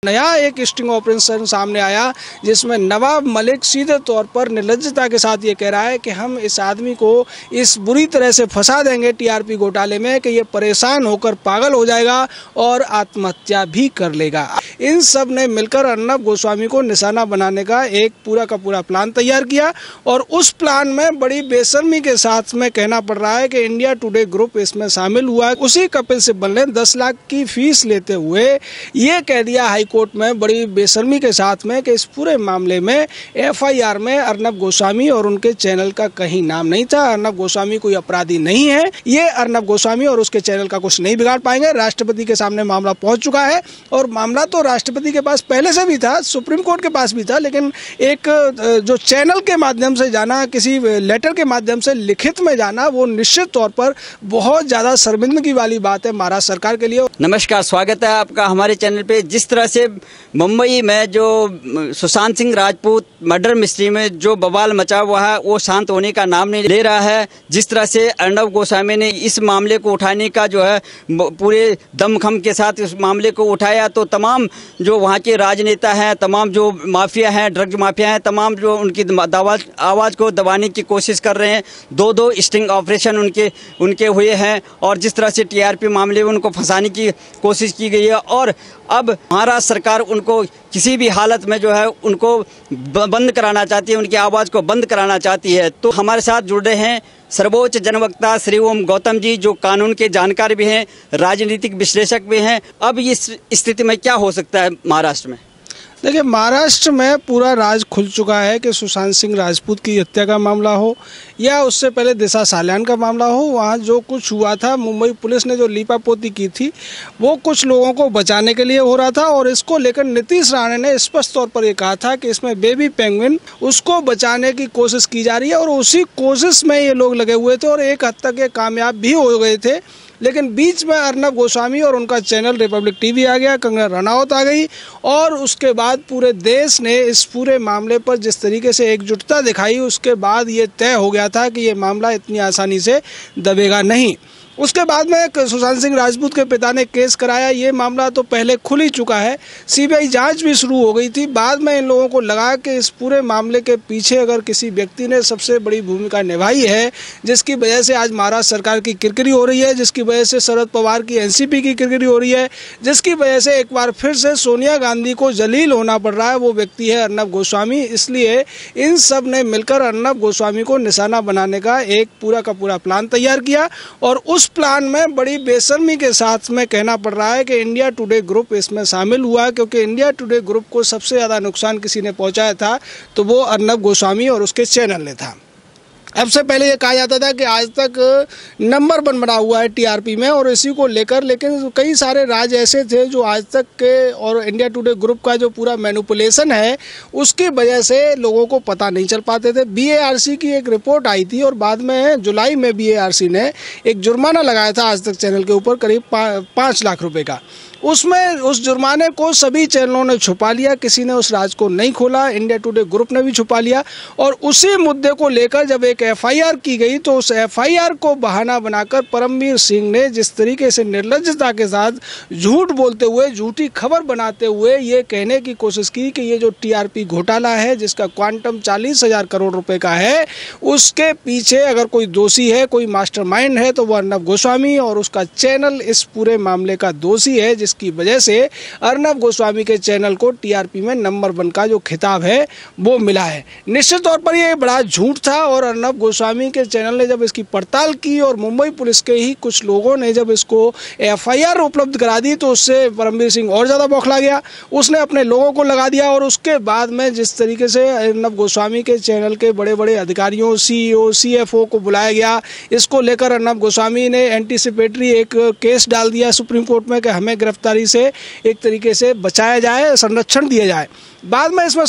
नया एक sting operation सामने आया जिसमें नवाब मलिक सीधे तौर पर निर्लज्जता के साथ ये कह रहा है कि हम इस आदमी को इस बुरी तरह से फंसा देंगे टीआरपी घोटाले में कि ये परेशान होकर पागल हो जाएगा और आत्महत्या भी कर लेगा। इन सब ने मिलकर अर्नब गोस्वामी को निशाना बनाने का एक पूरा का पूरा प्लान तैयार किया और उस प्लान में बड़ी बेशर्मी के साथ में कहना पड़ रहा है कि इंडिया टुडे ग्रुप इसमें शामिल हुआ है। उसी कपिल सिब्बल ने 10 लाख की फीस लेते हुए ये कह दिया हाई कोर्ट में बड़ी बेशर्मी के साथ में कि इस पूरे मामले में एफआईआर में अर्नब गोस्वामी और उनके चैनल का कहीं नाम नहीं था। अर्नब गोस्वामी कोई अपराधी नहीं है। ये अर्नब गोस्वामी और उसके चैनल का कुछ नहीं बिगाड़ पाएंगे। राष्ट्रपति के सामने मामला पहुंच चुका है और मामला तो राष्ट्रपति के पास पहले से भी था, सुप्रीम कोर्ट के पास भी था, लेकिन एक जो चैनल के माध्यम से जाना, किसी लेटर के माध्यम से लिखित में जाना, वो निश्चित तौर पर बहुत ज़्यादा शर्मिंदगी वाली बात है महाराष्ट्र सरकार के लिए। नमस्कार, स्वागत है आपका हमारे चैनल पे। जिस तरह से मुंबई में जो सुशांत सिंह राजपूत मर्डर मिस्ट्री में जो बवाल मचा हुआ है वो शांत होने का नाम नहीं ले रहा है। जिस तरह से अर्नब गोस्वामी ने इस मामले को उठाने का जो है पूरे दमखम के साथ इस मामले को उठाया, तो तमाम जो वहाँ के राजनेता हैं, तमाम जो माफिया हैं, ड्रग्स माफिया हैं, तमाम जो उनकी आवाज़ को दबाने की कोशिश कर रहे हैं। दो स्टिंग ऑपरेशन उनके हुए हैं और जिस तरह से टीआरपी मामले में उनको फंसाने की कोशिश की गई है और अब महाराष्ट्र सरकार उनको किसी भी हालत में जो है उनको बंद कराना चाहती है, उनकी आवाज़ को बंद कराना चाहती है। तो हमारे साथ जुड़ रहे हैं सर्वोच्च जनवक्ता श्री ओम गौतम जी, जो कानून के जानकार भी हैं, राजनीतिक विश्लेषक भी हैं। अब इस स्थिति में क्या हो सकता है महाराष्ट्र में? देखिए, महाराष्ट्र में पूरा राज खुल चुका है कि सुशांत सिंह राजपूत की हत्या का मामला हो या उससे पहले दिशा साल्यान का मामला हो, वहाँ जो कुछ हुआ था, मुंबई पुलिस ने जो लीपापोती की थी वो कुछ लोगों को बचाने के लिए हो रहा था और इसको लेकर नीतीश राणे ने स्पष्ट तौर पर ये कहा था कि इसमें बेबी पेंगुइन उसको बचाने की कोशिश की जा रही है और उसी कोशिश में ये लोग लगे हुए थे और एक हद तक ये कामयाब भी हो गए थे। लेकिन बीच में अर्नब गोस्वामी और उनका चैनल रिपब्लिक टीवी आ गया, कंगना रनौत आ गई और उसके बाद पूरे देश ने इस पूरे मामले पर जिस तरीके से एकजुटता दिखाई, उसके बाद ये तय हो गया था कि ये मामला इतनी आसानी से दबेगा नहीं। उसके बाद में सुशांत सिंह राजपूत के पिता ने केस कराया। ये मामला तो पहले खुल ही चुका है, सीबीआई जांच भी शुरू हो गई थी। बाद में इन लोगों को लगा कि इस पूरे मामले के पीछे अगर किसी व्यक्ति ने सबसे बड़ी भूमिका निभाई है, जिसकी वजह से आज महाराष्ट्र सरकार की किरकिरी हो रही है, जिसकी वजह से शरद पवार की एनसीपी की किरकिरी हो रही है, जिसकी वजह से एक बार फिर से सोनिया गांधी को जलील होना पड़ रहा है, वो व्यक्ति है अर्नब गोस्वामी। इसलिए इन सब ने मिलकर अर्नब गोस्वामी को निशाना बनाने का एक पूरा का पूरा प्लान तैयार किया और उस प्लान में बड़ी बेशर्मी के साथ में कहना पड़ रहा है कि इंडिया टुडे ग्रुप इसमें शामिल हुआ, क्योंकि इंडिया टुडे ग्रुप को सबसे ज़्यादा नुकसान किसी ने पहुंचाया था तो वो अर्नब गोस्वामी और उसके चैनल ने था। अब से पहले ये कहा जाता था कि आज तक नंबर 1 बना हुआ है टीआरपी में और इसी को लेकर, लेकिन कई सारे राज्य ऐसे थे जो आज तक के और इंडिया टुडे ग्रुप का जो पूरा मैनिपुलेशन है उसकी वजह से लोगों को पता नहीं चल पाते थे। बीएआरसी की एक रिपोर्ट आई थी और बाद में जुलाई में बीएआरसी ने एक जुर्माना लगाया था आज तक चैनल के ऊपर करीब 5 लाख रुपए का। उसमें उस जुर्माने को सभी चैनलों ने छुपा लिया, किसी ने उस राज को नहीं खोला, इंडिया टुडे ग्रुप ने भी छुपा लिया और उसी मुद्दे को लेकर जब एक एफआईआर की गई तो उस एफआईआर को बहाना बनाकर परमवीर सिंह ने जिस तरीके से निर्लज्जता के साथ झूठ बोलते हुए, झूठी खबर बनाते हुए ये कहने की कोशिश की कि ये जो टीआरपी घोटाला है जिसका क्वांटम 40,000 करोड़ रुपए का है, उसके पीछे अगर कोई दोषी है, कोई मास्टरमाइंड है तो वो अर्नब गोस्वामी और उसका चैनल इस पूरे मामले का दोषी है, जिसकी वजह से अर्नब गोस्वामी के चैनल को टीआरपी में नंबर 1 का जो खिताब है वो मिला है। निश्चित तौर पर ये बड़ा झूठ था और अर्नब गोस्वामी के चैनल ने जब इसकी पड़ताल की और मुंबई पुलिस के ही कुछ लोगों ने जब इसको एफआईआर उपलब्ध करा दी तो उससे परमवीर सिंह और ज़्यादा बौखला गया। उसने अपने लोगों को लगा दिया और उसके बाद में जिस तरीके से अर्नब गोस्वामी के चैनल के बड़े बड़े अधिकारियों, सीईओ, सीएफओ को बुलाया गया, इसको लेकर अर्नब गोस्वामी ने एंटीसिपेटरी एक केस डाल दिया सुप्रीम कोर्ट में कि हमें गिरफ्तारी से एक तरीके से बचाया जाए, संरक्षण दिया जाए। बाद में इसमें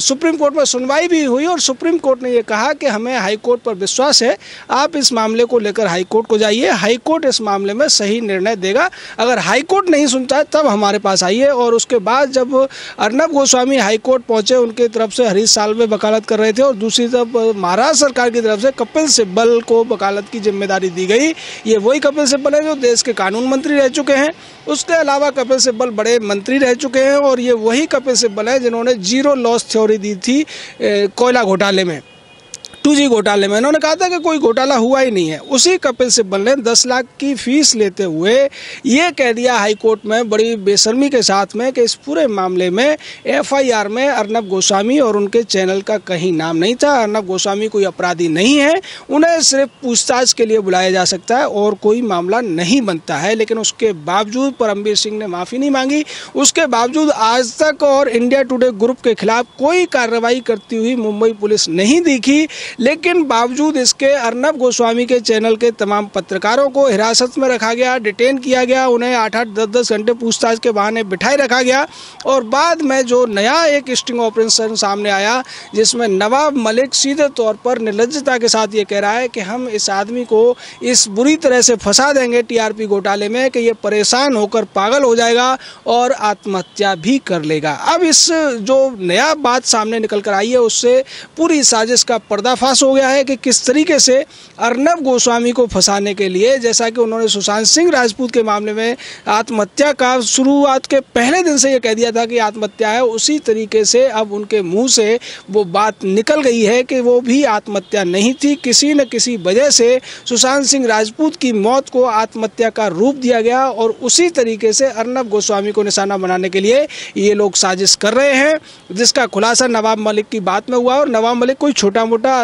सुप्रीम कोर्ट में सुनवाई भी हुई और सुप्रीम कोर्ट ने ये कहा कि हमें हाई कोर्ट पर विश्वास है, आप इस मामले को लेकर हाई कोर्ट को जाइए, हाई कोर्ट इस मामले में सही निर्णय देगा। अगर हाई कोर्ट नहीं सुनता है तब हमारे पास आइए। और उसके बाद जब अर्नब गोस्वामी हाई कोर्ट पहुंचे, उनकी तरफ से हरीश साल्वे वकालत कर रहे थे और दूसरी तरफ महाराष्ट्र सरकार की तरफ से कपिल सिब्बल को वकालत की जिम्मेदारी दी गई। ये वही कपिल सिब्बल है जो देश के कानून मंत्री रह चुके हैं। उसके अलावा कपिल सिब्बल बड़े मंत्री रह चुके हैं और ये वही कपिल सिब्बल हैं जिन्होंने जीरो लॉस थ्योरी दी थी कोयला घोटाले में, 2G घोटाले में। इन्होंने कहा था कि कोई घोटाला हुआ ही नहीं है। उसी कपिल सिब्बल ने 10 लाख की फीस लेते हुए ये कह दिया हाई कोर्ट में बड़ी बेशर्मी के साथ में कि इस पूरे मामले में FIR में अर्नब गोस्वामी और उनके चैनल का कहीं नाम नहीं था। अर्नब गोस्वामी कोई अपराधी नहीं है, उन्हें सिर्फ पूछताछ के लिए बुलाया जा सकता है और कोई मामला नहीं बनता है। लेकिन उसके बावजूद परमबीर सिंह ने माफ़ी नहीं मांगी। उसके बावजूद आज तक और इंडिया टुडे ग्रुप के खिलाफ कोई कार्रवाई करती हुई मुंबई पुलिस नहीं दिखी। लेकिन बावजूद इसके अर्नब गोस्वामी के चैनल के तमाम पत्रकारों को हिरासत में रखा गया, डिटेन किया गया, उन्हें 8-8, 10-10 घंटे पूछताछ के बहाने बिठाए रखा गया। और बाद में जो नया एक स्टिंग ऑपरेशन सामने आया जिसमें नवाब मलिक सीधे तौर पर निर्लज्जता के साथ ये कह रहा है कि हम इस आदमी को इस बुरी तरह से फंसा देंगे TRP घोटाले में कि ये परेशान होकर पागल हो जाएगा और आत्महत्या भी कर लेगा। अब इस जो नया बात सामने निकल कर आई है उससे पूरी साजिश का पर्दाफाश हो गया है कि किस तरीके से अर्नब गोस्वामी को फंसाने के लिए, जैसा कि उन्होंने सुशांत सिंह राजपूत के मामले में आत्महत्या का शुरुआत के पहले दिन से ये कह दिया था कि आत्महत्या है, उसी तरीके से अब उनके मुंह से वो बात निकल गई है कि वो भी आत्महत्या नहीं थी। किसी न किसी वजह से सुशांत सिंह राजपूत की मौत को आत्महत्या का रूप दिया गया और उसी तरीके से अर्नब गोस्वामी को निशाना बनाने के लिए ये लोग साजिश कर रहे हैं, जिसका खुलासा नवाब मलिक की बात में हुआ। और नवाब मलिक कोई छोटा मोटा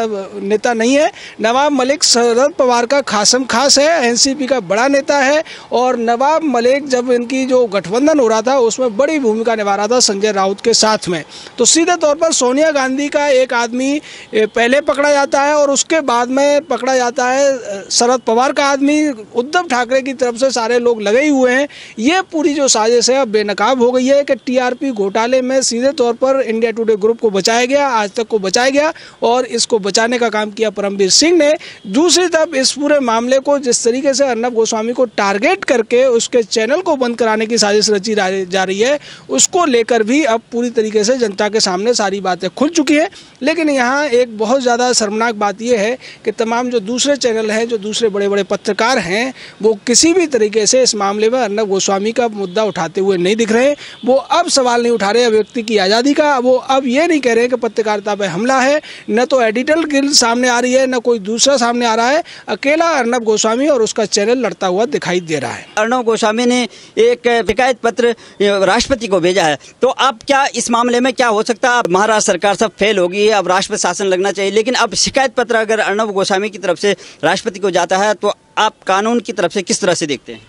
नेता नहीं है। नवाब मलिक शरद पवार का खासम खास है, NCP का बड़ा नेता है। और नवाब मलिक जब इनकी जो गठबंधन हो रहा था उसमें बड़ी भूमिका निभा रहा था संजय राउत के साथ में। तो सीधे तौर पर सोनिया गांधी का एक आदमी पहले पकड़ा जाता है और उसके बाद में पकड़ा जाता है शरद पवार का आदमी। उद्धव ठाकरे की तरफ से सारे लोग लगे ही हुए हैं। ये पूरी जो साजिश है अब बेनकाब हो गई है कि TRP घोटाले में सीधे तौर पर इंडिया टुडे ग्रुप को बचाया गया, आज तक को बचाया गया और इसको बचाने का काम किया परमबीर सिंह ने। दूसरी तरफ इस पूरे मामले को जिस तरीके से अर्नब गोस्वामी को टारगेट करके उसके चैनल को बंद कराने की साजिश रची जा रही है, उसको लेकर भी अब पूरी तरीके से जनता के सामने सारी बातें खुल चुकी है। लेकिन यहाँ एक बहुत ज़्यादा शर्मनाक बात यह है कि तमाम जो दूसरे चैनल हैं, जो दूसरे बड़े बड़े पत्रकार हैं, वो किसी भी तरीके से इस मामले में अर्नब गोस्वामी का मुद्दा उठाते हुए नहीं दिख रहे। वो अब सवाल नहीं उठा रहे व्यक्ति की आज़ादी का, वो अब ये नहीं कह रहे कि पत्रकारिता पर हमला है, न तो एडिटोरियल गिल्ड सामने आ रही है, न कोई दूसरा सामने आ रहा है। अकेला अर्नब गोस्वामी और उसका चैनल लड़ता हुआ दिखाई दे रहा है। अर्नब गोस्वामी ने एक शिकायत पत्र राष्ट्रपति को भेजा है, तो अब क्या इस मामले में क्या हो सकता है? महाराष्ट्र सरकार सब फेल होगी, अब राष्ट्रपति शासन लगना चाहिए, लेकिन अब शिकायत पत्र अगर अर्नब गोस्वामी की तरफ से राष्ट्रपति को जाता है तो आप कानून की तरफ से किस तरह से देखते हैं?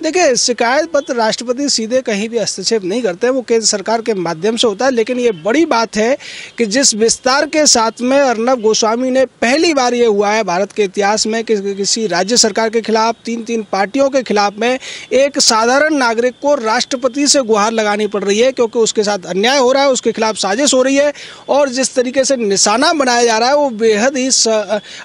देखिए, शिकायत पत्र राष्ट्रपति सीधे कहीं भी हस्तक्षेप नहीं करते हैं, वो केंद्र सरकार के माध्यम से होता है। लेकिन ये बड़ी बात है कि जिस विस्तार के साथ में अर्नब गोस्वामी ने पहली बार ये हुआ है भारत के इतिहास में कि किसी राज्य सरकार के खिलाफ, 3 पार्टियों के खिलाफ में एक साधारण नागरिक को राष्ट्रपति से गुहार लगानी पड़ रही है, क्योंकि उसके साथ अन्याय हो रहा है, उसके खिलाफ साजिश हो रही है और जिस तरीके से निशाना बनाया जा रहा है वो बेहद ही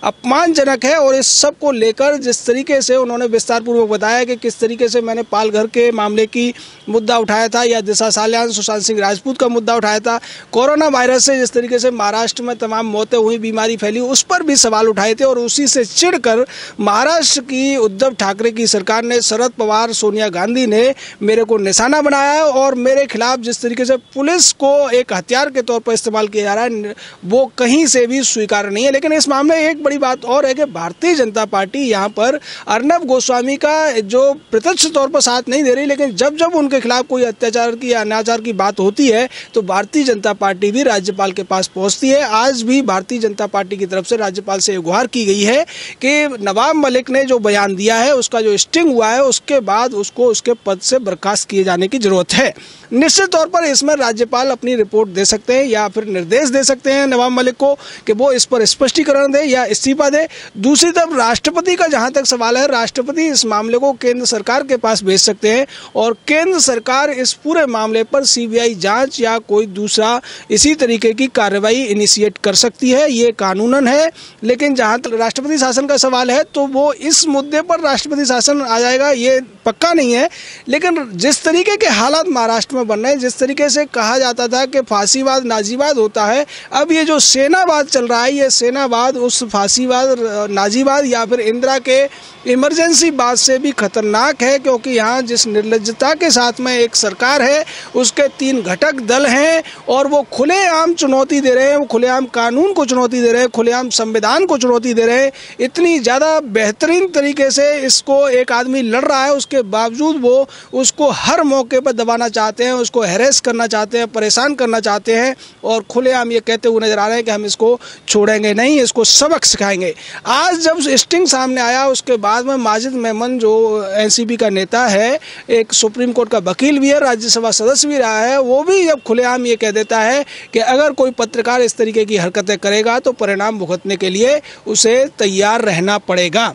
अपमानजनक है। और इस सब को लेकर जिस तरीके से उन्होंने विस्तारपूर्वक बताया कि किस तरीके से मैंने पालघर के मामले की मुद्दा उठाया था या दिशा साल्यान सुशांत सिंह राजपूत का मुद्दा उठाया था, कोरोना वायरस से जिस तरीके से महाराष्ट्र में तमाम मौतें हुई, बीमारी फैली, उस पर भी सवाल उठाए थे। और उसी से चिढ़कर महाराष्ट्र की उद्धव ठाकरे की सरकार ने, शरद पवार, सोनिया गांधी ने मेरे को निशाना बनाया और मेरे खिलाफ जिस तरीके से पुलिस को एक हथियार के तौर पर इस्तेमाल किया जा रहा है वो कहीं से भी स्वीकार्य नहीं है। लेकिन इस मामले में एक बड़ी बात और है कि भारतीय जनता पार्टी यहाँ पर अर्नब गोस्वामी का जो प्रत्यक्ष तौर पर साथ नहीं दे रही, लेकिन जब जब उनके खिलाफ कोई अत्याचार की या अनाचार की बात होती है तो भारतीय जनता पार्टी भी राज्यपाल के पास पहुंचती है। आज भी भारतीय जनता पार्टी की तरफ से राज्यपाल से गुहार की गई है कि नवाब मलिक ने जो बयान दिया है, उसका जो स्टिंग हुआ है, उसके बाद उसको उसके पद से बर्खास्त किए जाने की जरूरत है। निश्चित तौर पर इसमें राज्यपाल अपनी रिपोर्ट दे सकते हैं या फिर निर्देश दे सकते हैं नवाब मलिक को कि वो इस पर स्पष्टीकरण दे या इस्तीफा दे। दूसरी तरफ राष्ट्रपति का जहां तक सवाल है, राष्ट्रपति इस मामले को केंद्र सरकार के पास भेज सकते हैं और केंद्र सरकार इस पूरे मामले पर CBI जांच या कोई दूसरा इसी तरीके की कार्रवाई इनिशिएट कर सकती है, ये कानूनन है। लेकिन जहां तक राष्ट्रपति शासन का सवाल है तो वो इस मुद्दे पर राष्ट्रपति शासन आ जाएगा ये पक्का नहीं है। लेकिन जिस तरीके के हालात महाराष्ट्र में बन रहे हैं, जिस तरीके से कहा जाता था कि फांसीवाद नाजीवाद होता है, अब ये जो सेनावाद चल रहा है, ये सेनावाद उस फांसीवाद नाजीवाद या फिर इंदिरा के इमरजेंसी बात से भी खतरनाक है, क्योंकि यहाँ जिस निर्लज्जता के साथ में एक सरकार है, उसके 3 घटक दल हैं और वो खुलेआम चुनौती दे रहे हैं, वो खुलेआम कानून को चुनौती दे रहे हैं, खुलेआम संविधान को चुनौती दे रहे हैं। इतनी ज़्यादा बेहतरीन तरीके से इसको एक आदमी लड़ रहा है, उसके बावजूद वो उसको हर मौके पर दबाना चाहते हैं, उसको हैरेस करना चाहते हैं, परेशान करना चाहते हैं और खुलेआम ये कहते हुए नजर आ रहे हैं कि हम इसको छोड़ेंगे नहीं, इसको सबक सिखाएंगे। आज जब स्टिंग सामने आया, उसके बाद में माजिद मेमन जो एनसीपी का नेता है, एक सुप्रीम कोर्ट का वकील भी है, राज्यसभा सदस्य भी रहा है, वो भी जब खुलेआम ये कह देता है कि अगर कोई पत्रकार इस तरीके की हरकतें करेगा तो परिणाम भुगतने के लिए उसे तैयार रहना पड़ेगा।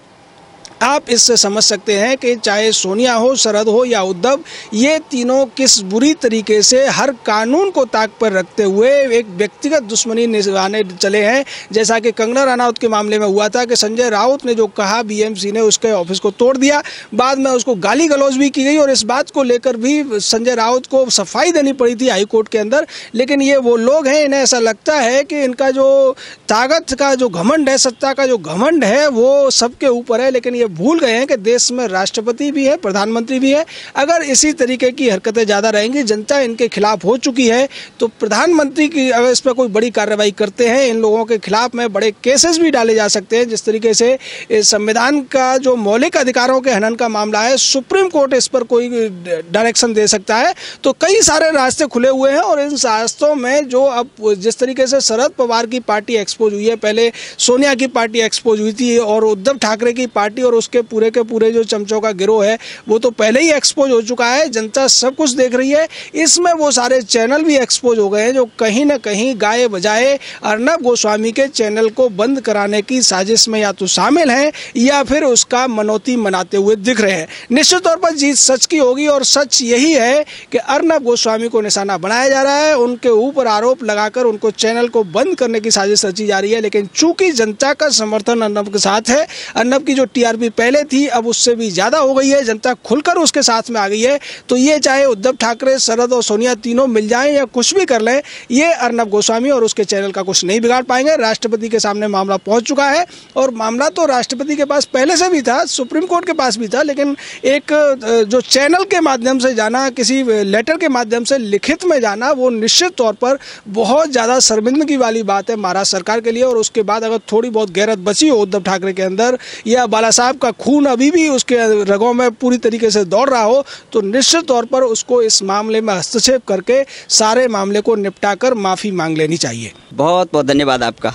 आप इससे समझ सकते हैं कि चाहे सोनिया हो, शरद हो या उद्धव, ये तीनों किस बुरी तरीके से हर कानून को ताक पर रखते हुए एक व्यक्तिगत दुश्मनी निभाने चले हैं। जैसा कि कंगना रनौत के मामले में हुआ था कि संजय राउत ने जो कहा, बीएमसी ने उसके ऑफिस को तोड़ दिया, बाद में उसको गाली गलौज भी की गई और इस बात को लेकर भी संजय राउत को सफाई देनी पड़ी थी हाईकोर्ट के अंदर। लेकिन ये वो लोग हैं, इन्हें ऐसा लगता है कि इनका जो ताकत का जो घमंड है, सत्ता का जो घमंड है, वो सबके ऊपर है। लेकिन ये भूल गए हैं कि देश में राष्ट्रपति भी है, प्रधानमंत्री भी है। अगर इसी तरीके की हरकतें ज़्यादा रहेंगी, जनता इनके खिलाफ हो चुकी है, तो प्रधानमंत्री की अगर इस पर कोई बड़ी कार्रवाई करते हैं, इन लोगों के खिलाफ में बड़े केसेस भी डाले जा सकते हैं। जिस तरीके से संविधान का जो मौलिक अधिकारों के हनन का मामला है, सुप्रीम कोर्ट इस पर कोई डायरेक्शन दे सकता है। तो कई सारे रास्ते खुले हुए हैं और इन रास्तों में जो अब जिस तरीके से शरद पवार की पार्टी एक्सपोज हुई है, पहले सोनिया की पार्टी एक्सपोज हुई थी और उद्धव ठाकरे की पार्टी और उसके पूरे के पूरे जो चमचों का गिरोह है वो तो पहले ही एक्सपोज हो चुका है। जनता सब कुछ देख रही है। इसमें वो सारे चैनल भी एक्सपोज हो गए हैं जो कहीं ना कहीं गाए बजाए अर्नब गोस्वामी के चैनल को बंद कराने की साजिश में या तो शामिल हैं या फिर उसका मनौती मनाते हुए दिख रहे हैं। निश्चित तौर पर जीत सच की होगी और सच यही है कि अर्नब गोस्वामी को निशाना बनाया जा रहा है, उनके ऊपर आरोप लगाकर उनको चैनल को बंद करने की साजिश रची जा रही है। लेकिन चूंकि जनता का समर्थन अर्नब के साथ है, अर्नब की जो टीआरपी पहले थी अब उससे भी ज्यादा हो गई है, जनता खुलकर उसके साथ में आ गई है। तो ये चाहे उद्धव ठाकरे, शरद और सोनिया तीनों मिल जाएं या कुछ भी कर लें, ये अर्नब गोस्वामी और उसके चैनल का कुछ नहीं बिगाड़ पाएंगे। राष्ट्रपति के सामने मामला पहुंच चुका है और मामला तो राष्ट्रपति के पास पहले से भी था, सुप्रीम कोर्ट के पास भी था, लेकिन एक जो चैनल के माध्यम से जाना, किसी लेटर के माध्यम से लिखित में जाना, वो निश्चित तौर पर बहुत ज्यादा शर्मिंदगी वाली बात है महाराष्ट्र सरकार के लिए। और उसके बाद अगर थोड़ी बहुत गैरत बची हो उद्धव ठाकरे के अंदर या बाला साहब का खून अभी भी उसके रगों में पूरी तरीके से दौड़ रहा हो, तो निश्चित तौर पर उसको इस मामले में हस्तक्षेप करके सारे मामले को निपटाकर माफी मांग लेनी चाहिए। बहुत बहुत धन्यवाद आपका।